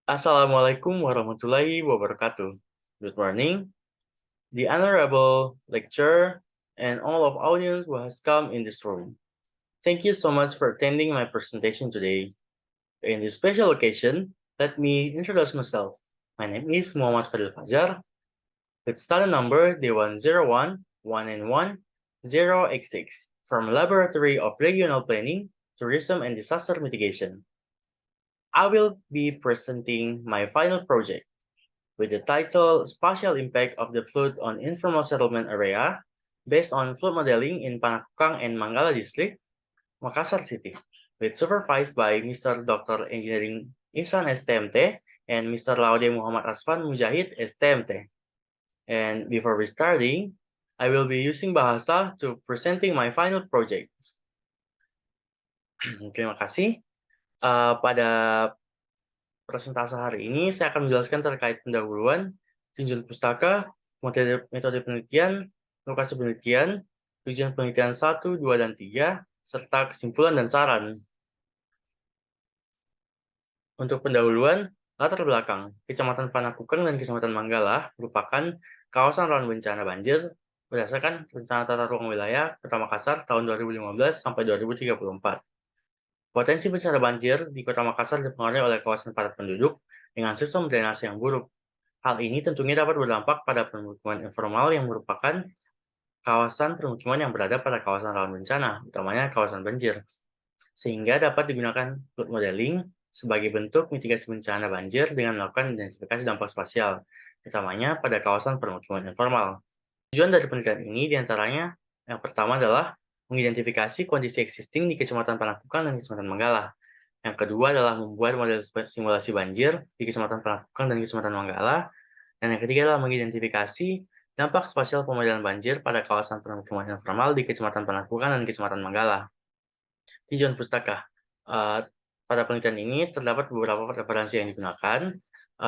Assalamualaikum warahmatullahi wabarakatuh. Good morning, the honorable lecturer and all of audience who has come in this room. Thank you so much for attending my presentation today. In this special occasion, let me introduce myself. My name is Muhammad Fadil Fajar, with student number D101 1N1 086 from Laboratory of Regional Planning, Tourism and Disaster Mitigation. I will be presenting my final project with the title Spatial Impact of the Flood on Informal Settlement Area based on flood modeling in Panakukang and Manggala District, Makassar City, with supervised by Mr. Dr. Engineering Ihsan STMT and Mr. Laude Muhammad Asfan Mujahid STMT. And before we starting, I will be using Bahasa to presenting my final project. Terima kasih. Pada presentasi hari ini, saya akan menjelaskan terkait pendahuluan, tinjauan pustaka, metode penelitian, lokasi penelitian, tujuan penelitian 1, 2, dan 3, serta kesimpulan dan saran. Untuk pendahuluan, latar belakang, Kecamatan Panakukang dan Kecamatan Manggala merupakan kawasan rawan bencana banjir berdasarkan Rencana Tata Ruang Wilayah Kota Makassar tahun 2015 sampai 2034. Potensi bencana banjir di Kota Makassar dipengaruhi oleh kawasan padat penduduk dengan sistem drainase yang buruk. Hal ini tentunya dapat berdampak pada permukiman informal yang merupakan kawasan permukiman yang berada pada kawasan rawan bencana, utamanya kawasan banjir, sehingga dapat digunakan flood modeling sebagai bentuk mitigasi bencana banjir dengan melakukan identifikasi dampak spasial, utamanya pada kawasan permukiman informal. Tujuan dari penelitian ini diantaranya yang pertama adalah mengidentifikasi kondisi existing di Kecamatan Panakukang dan Kecamatan Manggala. Yang kedua adalah membuat model simulasi banjir di Kecamatan Panakukang dan Kecamatan Manggala. Dan yang ketiga adalah mengidentifikasi dampak spasial pemodelan banjir pada kawasan permukiman informal di Kecamatan Panakukang dan Kecamatan Manggala. Tinjauan pustaka. Pada penelitian ini terdapat beberapa referensi yang digunakan.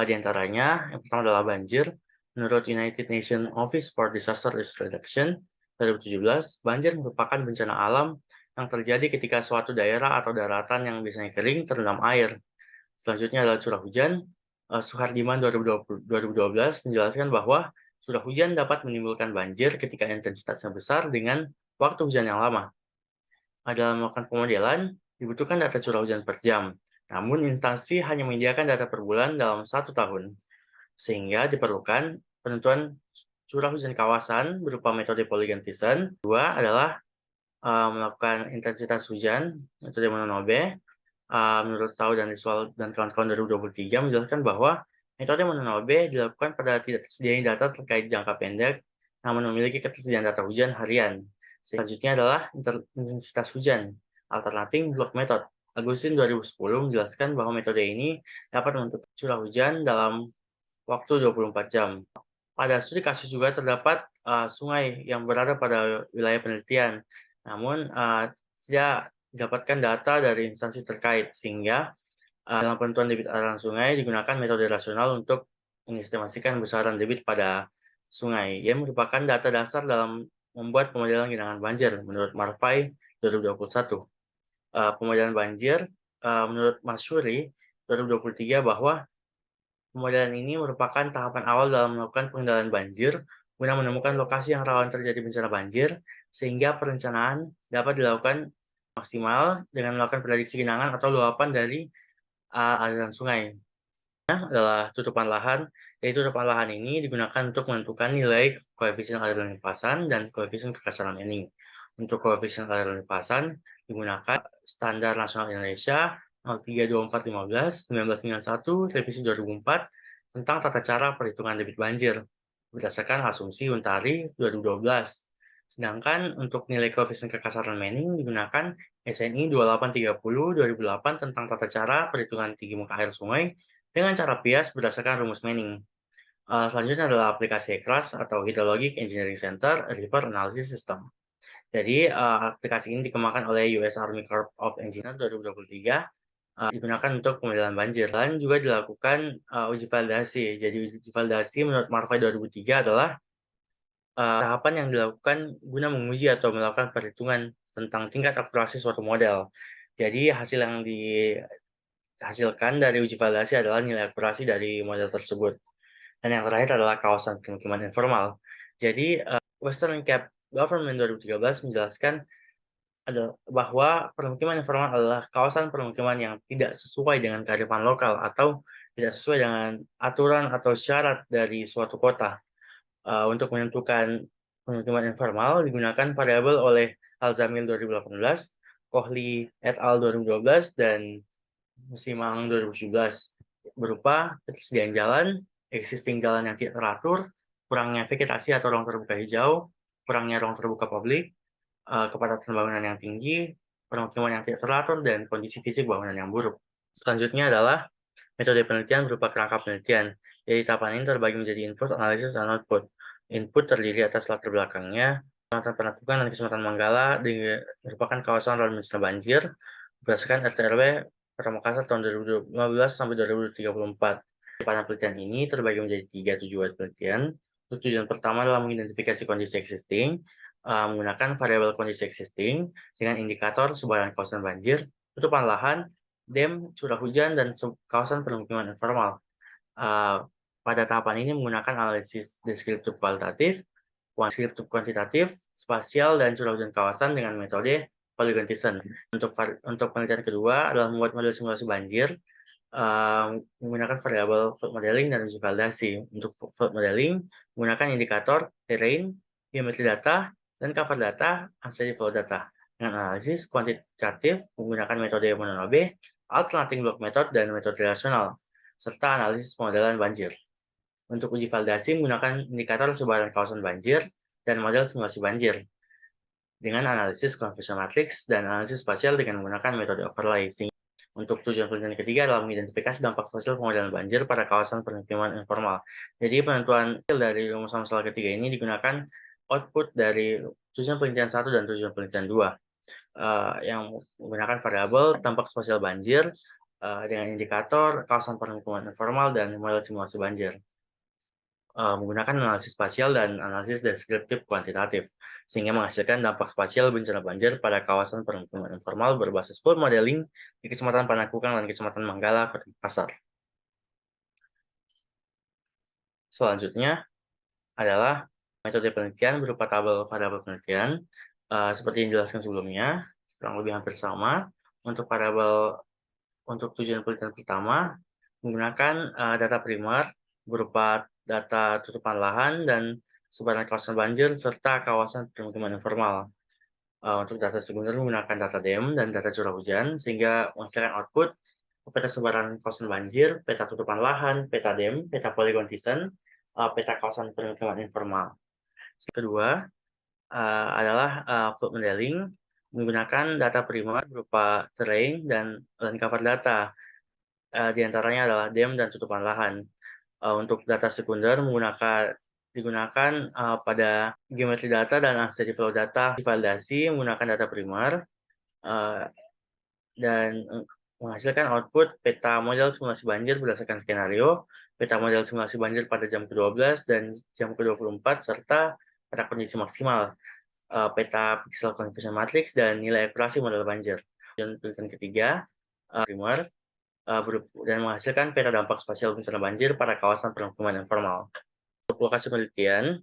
Di antaranya, yang pertama adalah banjir. Menurut United Nations Office for Disaster Risk Reduction 2017, banjir merupakan bencana alam yang terjadi ketika suatu daerah atau daratan yang biasanya kering terendam air. Selanjutnya adalah curah hujan. Suhardiman 2012 menjelaskan bahwa curah hujan dapat menimbulkan banjir ketika intensitasnya besar dengan waktu hujan yang lama. Dalam melakukan pemodelan, dibutuhkan data curah hujan per jam. Namun, instansi hanya menyediakan data per bulan dalam 1 tahun. Sehingga diperlukan penentuan curah hujan kawasan berupa metode Polygon Thiessen. Kedua adalah melakukan intensitas hujan, metode Mononobe. Menurut Sau dan Riswal dan kawan-kawan 2023 menjelaskan bahwa metode Mononobe dilakukan pada tidak tersedianya data terkait jangka pendek, namun memiliki ketersediaan data hujan harian. Selanjutnya adalah intensitas hujan, alternating block method. Agustin 2010 menjelaskan bahwa metode ini dapat menentukan curah hujan dalam waktu 24 jam. Pada studi kasus juga terdapat sungai yang berada pada wilayah penelitian, namun tidak didapatkan data dari instansi terkait, sehingga dalam penentuan debit aliran sungai digunakan metode rasional untuk mengestimasikan besaran debit pada sungai, yang merupakan data dasar dalam membuat pemodelan genangan banjir menurut Marfai 2021. Pemodelan banjir menurut Masyuri 2023 bahwa pemodelan ini merupakan tahapan awal dalam melakukan pengendalian banjir guna menemukan lokasi yang rawan terjadi bencana banjir, sehingga perencanaan dapat dilakukan maksimal dengan melakukan prediksi genangan atau luapan dari aliran sungai. Adalah tutupan lahan, yaitu tutupan lahan ini digunakan untuk menentukan nilai koefisien aliran limpasan dan koefisien kekasaran Manning. Untuk koefisien aliran limpasan digunakan Standar Nasional Indonesia 032415 1991 revisi 2004 tentang tata cara perhitungan debit banjir berdasarkan asumsi Untari 2012. Sedangkan untuk nilai koefisien kekasaran Manning digunakan SNI 2830 2008 tentang tata cara perhitungan tinggi muka air sungai dengan cara bias berdasarkan rumus Manning. Selanjutnya adalah aplikasi HECRAS atau Hydrologic Engineering Center River Analysis System. Jadi, aplikasi ini dikembangkan oleh US Army Corps of Engineers 2023, digunakan untuk pemodelan banjir. Dan juga dilakukan uji validasi. Jadi, uji validasi menurut Marfai 2003 adalah tahapan yang dilakukan guna menguji atau melakukan perhitungan tentang tingkat akurasi suatu model. Jadi, hasil yang dihasilkan dari uji validasi adalah nilai akurasi dari model tersebut. Dan yang terakhir adalah kawasan permukiman informal. Jadi, Western Cape Government 2013 menjelaskan bahwa permukiman informal adalah kawasan permukiman yang tidak sesuai dengan kearifan lokal atau tidak sesuai dengan aturan atau syarat dari suatu kota. Untuk menentukan permukiman informal digunakan variabel oleh Al-Zamil 2018, Kohli et al. 2012, dan Musimang 2017, berupa ketersediaan jalan, existing jalan yang tidak teratur, kurangnya vegetasi atau ruang terbuka hijau, kurangnya ruang terbuka publik, kepadatan bangunan yang tinggi, permukiman yang tidak teratur, dan kondisi fisik bangunan yang buruk. Selanjutnya adalah metode penelitian berupa kerangka penelitian. Jadi tahapan ini terbagi menjadi input, analisis, dan output. Input terdiri atas latar belakangnya, Kecamatan Penaklukan dan Kecamatan Manggala merupakan kawasan rawan bencana banjir berdasarkan RT/RW Kota Makassar tahun 2015 sampai 2034. Pada penelitian ini terbagi menjadi 3 tujuan penelitian. Tujuan pertama adalah mengidentifikasi kondisi existing, menggunakan variabel kondisi existing dengan indikator sebaran kawasan banjir, tutupan lahan, dam, curah hujan, dan kawasan permukiman informal. Pada tahapan ini menggunakan analisis deskriptif kualitatif, deskriptif kuantitatif, spasial, dan curah hujan kawasan dengan metode polygon Thiessen. Untuk penelitian kedua adalah membuat model simulasi banjir menggunakan variabel flood modeling dan uji validasi. Untuk flood modeling menggunakan indikator terrain, geometri data, dan cover data, unsteady flow data. Dengan analisis kuantitatif menggunakan metode Mononobe, alternating block method, dan metode relasional, serta analisis pemodelan banjir. Untuk uji validasi menggunakan indikator sebaran kawasan banjir dan model simulasi banjir dengan analisis conversion matrix dan analisis spasial dengan menggunakan metode overlay. Untuk tujuan penelitian ketiga adalah mengidentifikasi dampak sosial pemodelan banjir pada kawasan permukiman informal. Jadi penentuan hasil dari rumusan masalah ketiga ini digunakan output dari tujuan penelitian 1 dan tujuan penelitian 2 yang menggunakan variabel dampak spasial banjir dengan indikator kawasan permukiman informal dan model simulasi banjir. Menggunakan analisis spasial dan analisis deskriptif kuantitatif, sehingga menghasilkan dampak spasial bencana banjir pada kawasan permukiman informal berbasis flood modeling di Kecamatan Panakukang dan Kecamatan Manggala, Kota Makassar. Selanjutnya adalah metode penelitian berupa tabel variabel penelitian, seperti yang dijelaskan sebelumnya, kurang lebih hampir sama. Untuk variabel untuk tujuan penelitian pertama, menggunakan data primer berupa data tutupan lahan dan sebaran kawasan banjir serta kawasan permukiman informal. Untuk data sekunder menggunakan data dam dan data curah hujan sehingga menghasilkan output peta sebaran kawasan banjir, peta tutupan lahan, peta dam, peta polygon Thiessen, peta kawasan permukiman informal. Kedua adalah flood modeling menggunakan data primer berupa terrain dan cover data. Di antaranya adalah dam dan tutupan lahan. Untuk data sekunder digunakan pada geometri data dan unsteady flow data validasi menggunakan data primer dan menghasilkan output peta model simulasi banjir berdasarkan skenario, peta model simulasi banjir pada jam ke-12 dan jam ke-24 serta pada kondisi maksimal, peta pixel conversion matrix dan nilai akurasi model banjir. Dan penelitian ketiga, primer dan menghasilkan peta dampak spasial bencana banjir pada kawasan permukiman informal. Untuk lokasi penelitian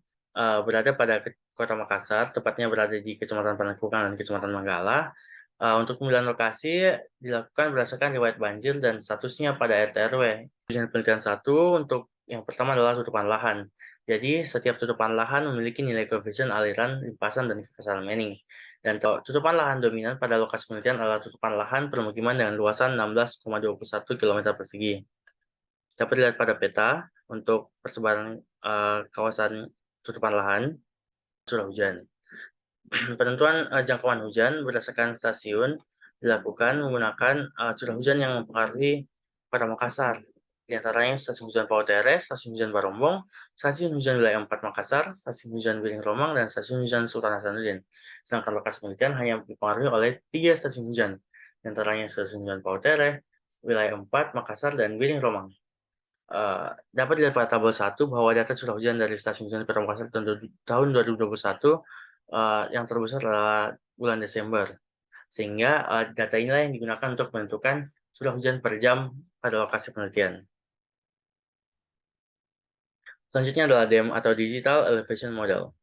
berada pada Kota Makassar, tepatnya berada di Kecamatan Panakukang dan Kecamatan Manggala. Untuk pemilihan lokasi dilakukan berdasarkan riwayat banjir dan statusnya pada RT/RW. Tujuan penelitian 1 untuk yang pertama adalah tutupan lahan. Jadi setiap tutupan lahan memiliki nilai koefisien aliran, limpasan, dan kekerasan Manning. Dan tutupan lahan dominan pada lokasi penelitian adalah tutupan lahan permukiman dengan luasan 16,21 km persegi. Dapat dilihat pada peta untuk persebaran kawasan tutupan lahan, curah hujan. Penentuan jangkauan hujan berdasarkan stasiun dilakukan menggunakan curah hujan yang mempengaruhi Kota Makassar. Di antaranya stasiun hujan Pautere, stasiun hujan Barombong, stasiun hujan wilayah 4 Makassar, stasiun hujan Wiring Romang, dan stasiun hujan Sultan Hasanuddin. Sedangkan lokasi penelitian hanya dipengaruhi oleh 3 stasiun hujan, di antaranya stasiun hujan Pautere, wilayah 4 Makassar, dan Wiring Romang. Dapat dilihat pada tabel 1 bahwa data curah hujan dari stasiun hujan Kota Makassar tahun 2021 yang terbesar adalah bulan Desember. Sehingga data inilah yang digunakan untuk menentukan curah hujan per jam pada lokasi penelitian. Selanjutnya adalah DEM atau Digital Elevation Model.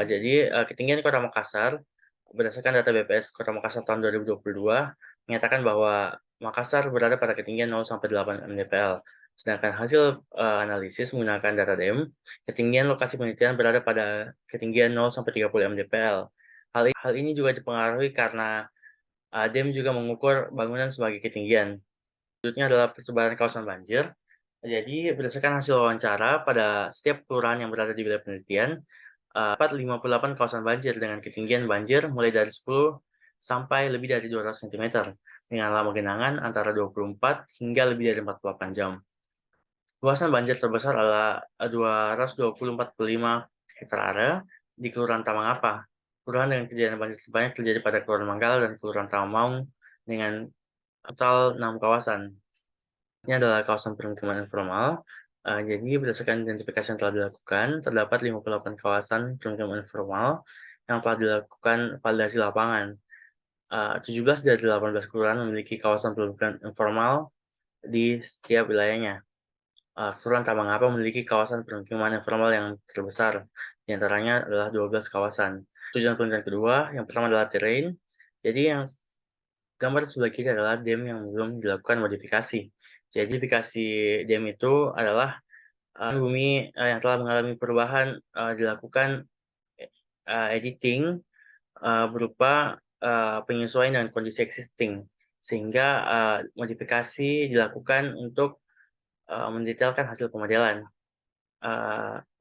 Jadi, ketinggian Kota Makassar berdasarkan data BPS Kota Makassar tahun 2022 menyatakan bahwa Makassar berada pada ketinggian 0 sampai 8 mdpl. Sedangkan hasil analisis menggunakan data DEM, ketinggian lokasi penelitian berada pada ketinggian 0 sampai 30 mdpl. Hal ini juga dipengaruhi karena DEM juga mengukur bangunan sebagai ketinggian. Selanjutnya adalah persebaran kawasan banjir. Jadi, berdasarkan hasil wawancara pada setiap kelurahan yang berada di wilayah penelitian, dapat 58 kawasan banjir dengan ketinggian banjir mulai dari 10 sampai lebih dari 200 cm, dengan lama genangan antara 24 hingga lebih dari 48 jam. Luasan banjir terbesar adalah 224,5 hektar area di Kelurahan Tamangapa. Kelurahan dengan kejadian banjir terbanyak terjadi pada Kelurahan Manggala dan Kelurahan Tamamaung dengan total 6 kawasan. Ini adalah kawasan permukiman informal. Jadi berdasarkan identifikasi yang telah dilakukan, terdapat 58 kawasan permukiman informal yang telah dilakukan validasi lapangan. 17 dari 18 kelurahan memiliki kawasan permukiman informal di setiap wilayahnya. Kelurahan Tamangapa memiliki kawasan permukiman informal yang terbesar, di antaranya adalah 12 kawasan. Tujuan penelitian kedua, yang pertama adalah terrain. Jadi yang gambar sebelah kiri adalah DEM yang belum dilakukan modifikasi. Jadi modifikasi DEM itu adalah bumi yang telah mengalami perubahan dilakukan editing berupa penyesuaian dengan kondisi existing, sehingga modifikasi dilakukan untuk mendetailkan hasil pemodelan.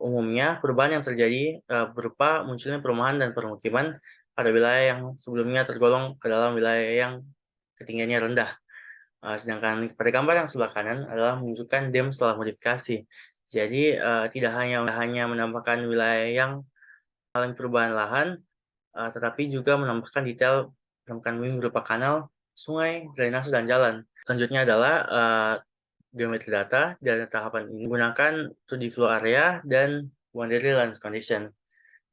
Umumnya perubahan yang terjadi berupa munculnya perumahan dan permukiman pada wilayah yang sebelumnya tergolong ke dalam wilayah yang ketinggiannya rendah. Sedangkan pada gambar yang sebelah kanan adalah menunjukkan DEM setelah modifikasi. Jadi, tidak hanya menambahkan wilayah yang mengalami perubahan lahan, tetapi juga menambahkan detail permukaan bumi berupa kanal, sungai, drainase, dan jalan. Selanjutnya adalah geometri data, dan tahapan ini menggunakan 2D flow area dan boundary lines condition.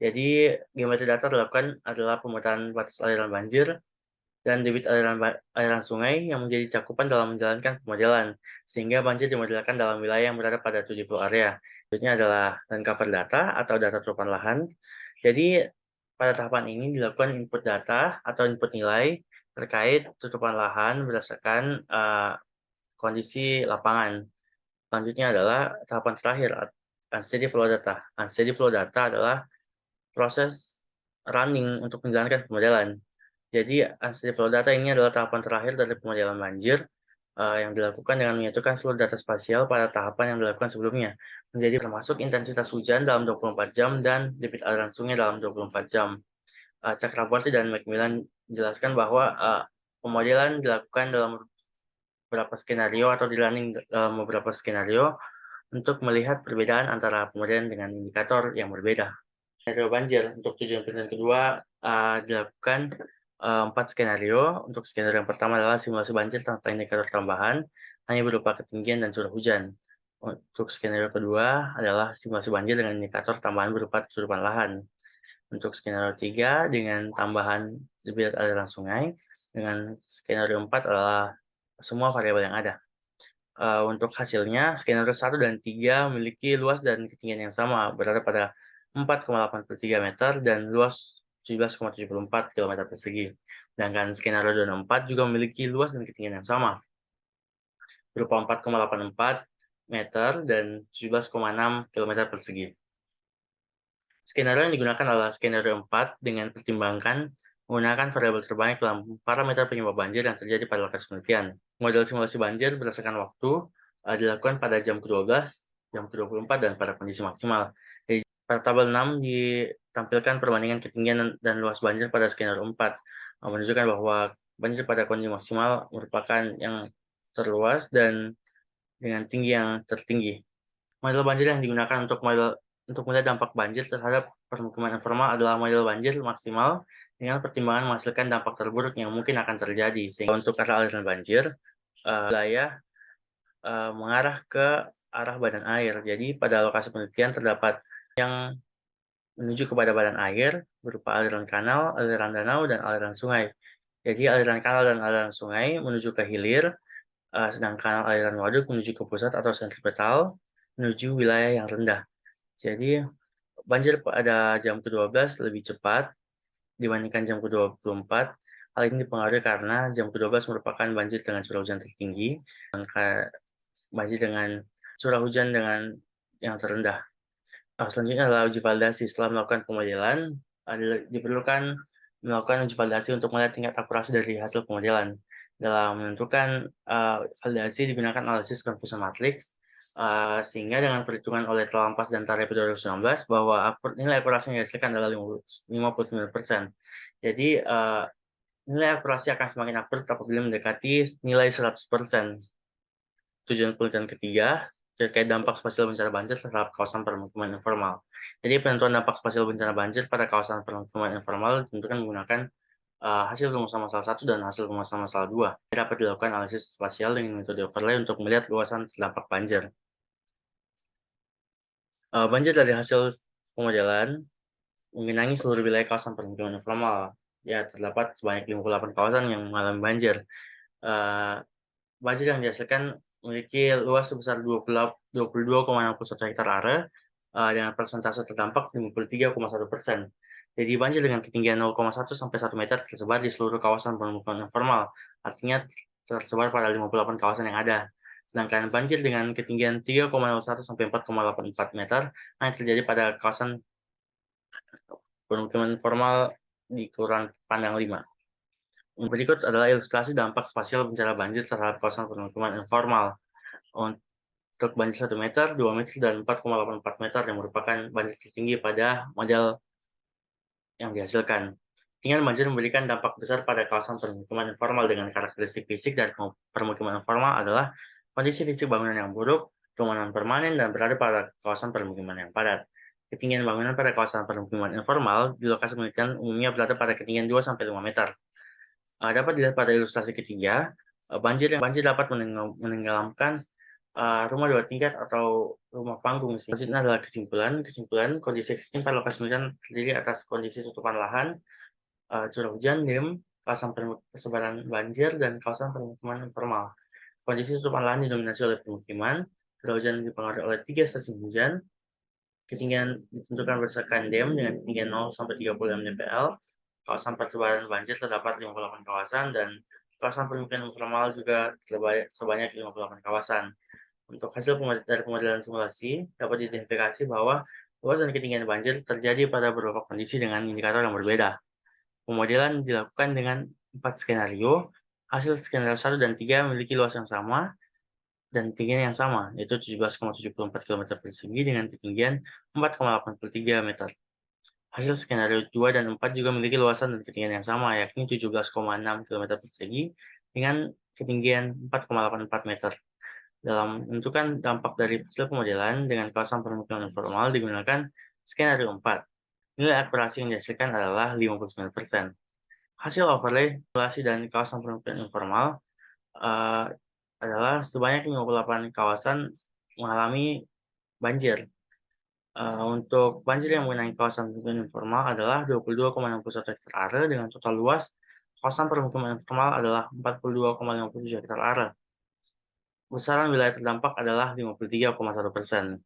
Jadi, geometri data dilakukan adalah pemetaan batas aliran banjir dan debit aliran sungai yang menjadi cakupan dalam menjalankan pemodelan, sehingga banjir dimodelkan dalam wilayah yang berada pada 2D flow area. Selanjutnya adalah uncover data atau data tutupan lahan. Jadi, pada tahapan ini dilakukan input data atau input nilai terkait tutupan lahan berdasarkan kondisi lapangan. Selanjutnya adalah tahapan terakhir, unsteady flow data. Unsteady flow data adalah proses running untuk menjalankan pemodelan. Jadi, unsteady flow data ini adalah tahapan terakhir dari pemodelan banjir yang dilakukan dengan menyatukan seluruh data spasial pada tahapan yang dilakukan sebelumnya, menjadi termasuk intensitas hujan dalam 24 jam dan debit aliran sungai dalam 24 jam. Chakraborty dan Macmillan menjelaskan bahwa pemodelan dilakukan dalam beberapa skenario atau di running dalam beberapa skenario untuk melihat perbedaan antara pemodelan dengan indikator yang berbeda. Skenario banjir untuk tujuan penelitian kedua dilakukan 4 skenario. Untuk skenario yang pertama adalah simulasi banjir tanpa indikator tambahan, hanya berupa ketinggian dan curah hujan. Untuk skenario kedua adalah simulasi banjir dengan indikator tambahan berupa tutupan lahan. Untuk skenario 3 dengan tambahan debit aliran sungai. Dengan skenario 4 adalah semua variabel yang ada. Untuk hasilnya, skenario 1 dan 3 memiliki luas dan ketinggian yang sama, berada pada 4,83 meter dan luas 17,74 km persegi. Sedangkan skenario 2 dan 4 juga memiliki luas dan ketinggian yang sama, berupa 4,84 meter dan 17,6 km persegi. Skenario yang digunakan adalah skenario 4 dengan pertimbangan menggunakan variabel terbanyak dalam parameter penyebab banjir yang terjadi pada lokasi penelitian. Model simulasi banjir berdasarkan waktu dilakukan pada jam ke-12, jam ke-24, dan pada kondisi maksimal. Jadi, pada tabel 6 ditampilkan perbandingan ketinggian dan luas banjir pada skenario 4, menunjukkan bahwa banjir pada kondisi maksimal merupakan yang terluas dan dengan tinggi yang tertinggi. Model banjir yang digunakan untuk melihat dampak banjir terhadap permukiman informal adalah model banjir maksimal dengan pertimbangan menghasilkan dampak terburuk yang mungkin akan terjadi. Sehingga untuk arah aliran banjir, wilayah mengarah ke arah badan air. Jadi pada lokasi penelitian terdapat yang menuju kepada badan air berupa aliran kanal, aliran danau, dan aliran sungai. Jadi aliran kanal dan aliran sungai menuju ke hilir, sedangkan aliran waduk menuju ke pusat atau sentripetal menuju wilayah yang rendah. Jadi, banjir pada jam ke-12 lebih cepat dibandingkan jam ke-24. Hal ini dipengaruhi karena jam ke-12 merupakan banjir dengan curah hujan tertinggi, banjir dengan curah hujan dengan yang terendah. Selanjutnya adalah uji validasi. Setelah melakukan pemodelan, diperlukan melakukan uji validasi untuk melihat tingkat akurasi dari hasil pemodelan. Dalam menentukan validasi digunakan analisis confusion matrix, sehingga dengan perhitungan oleh Telampas dan Tarep 2019 bahwa nilai akurasi yang dihasilkan adalah 59%. Jadi, nilai akurasi akan semakin akurat apabila mendekati nilai 100%. Tujuan penelitian ketiga terkait dampak spasial bencana banjir terhadap kawasan permukiman informal. Jadi penentuan dampak spasial bencana banjir pada kawasan permukiman informal ditentukan menggunakan hasil rumusan masalah 1 dan hasil rumusan masalah 2. Dapat dilakukan analisis spasial dengan metode overlay untuk melihat luasan terdampak banjir. Banjir dari hasil pemodelan menggenangi seluruh wilayah kawasan permukiman informal. Ya, terdapat sebanyak 58 kawasan yang mengalami banjir. Banjir yang dihasilkan memiliki luas sebesar 22,61 hektar area, dengan persentase terdampak 53,1%. Jadi banjir dengan ketinggian 0,1 sampai 1 meter tersebar di seluruh kawasan permukiman informal, artinya tersebar pada 58 kawasan yang ada. Sedangkan banjir dengan ketinggian 3,01 sampai 4,84 meter hanya terjadi pada kawasan permukiman informal di Kelurahan Pandang 5. Berikut adalah ilustrasi dampak spasial bencana banjir terhadap kawasan permukiman informal. Untuk banjir 1 meter, 2 meter, dan 4,84 meter yang merupakan banjir tertinggi pada model yang dihasilkan. Ketinggian banjir memberikan dampak besar pada kawasan permukiman informal dengan karakteristik fisik dari permukiman informal adalah kondisi fisik bangunan yang buruk, bangunan permanen, dan berada pada kawasan permukiman yang padat. Ketinggian bangunan pada kawasan permukiman informal di lokasi penelitian umumnya berada pada ketinggian 2-5 meter. Dapat dilihat pada ilustrasi ketiga, banjir dapat menenggelamkan rumah 2 tingkat atau rumah panggung. Selanjutnya adalah kesimpulan kondisi ekstrim pada lokasi penelitian terdiri atas kondisi tutupan lahan, curah hujan, NIM, kawasan persebaran banjir, dan kawasan permukiman informal. Kondisi tutupan lahan didominasi oleh permukiman, curah hujan dipengaruhi oleh 3 stasiun hujan, ketinggian ditentukan berdasarkan DEM dengan ketinggian 0 sampai 36 mdpl. Kawasan persebaran banjir terdapat 58 kawasan dan kawasan permukiman informal juga sebanyak 58 kawasan. Untuk hasil dari pemodelan simulasi dapat diidentifikasi bahwa luas dan ketinggian banjir terjadi pada beberapa kondisi dengan indikator yang berbeda. Pemodelan dilakukan dengan 4 skenario. Hasil skenario 1 dan 3 memiliki luas yang sama dan ketinggian yang sama, yaitu 17,74 km persegi dengan ketinggian 4,83 meter. Hasil skenario 2 dan 4 juga memiliki luasan dan ketinggian yang sama, yakni 17,6 km persegi dengan ketinggian 4,84 meter. Dalam menentukan dampak dari hasil pemodelan dengan kawasan permukiman informal digunakan skenario 4. Nilai akurasi yang dihasilkan adalah 59%. Hasil overlay simulasi dan kawasan permukiman informal adalah sebanyak 58 kawasan mengalami banjir. Untuk banjir yang mengenai kawasan permukiman informal adalah 22,61 hektar area dengan total luas kawasan permukiman informal adalah 42,57 hektar area. Besaran wilayah terdampak adalah 53,1%.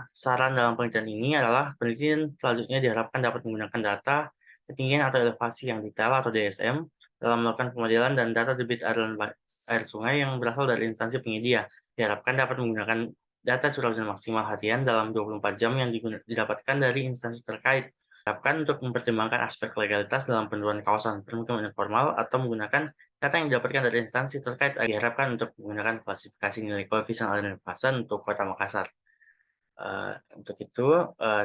Saran dalam penelitian ini adalah penelitian selanjutnya diharapkan dapat menggunakan data ketinggian atau elevasi yang detail atau DSM dalam melakukan pemodelan dan data debit aliran air sungai yang berasal dari instansi penyedia. Diharapkan dapat menggunakan data curah hujan maksimal harian dalam 24 jam yang didapatkan dari instansi terkait. Diharapkan untuk mempertimbangkan aspek legalitas dalam penentuan kawasan permukiman informal atau menggunakan data yang didapatkan dari instansi terkait. Diharapkan untuk menggunakan klasifikasi nilai koefisien aliran limpasan untuk Kota Makassar. Untuk itu,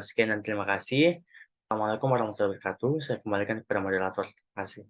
sekian dan terima kasih. Assalamualaikum warahmatullahi wabarakatuh. Saya kembalikan kepada moderator. Terima kasih.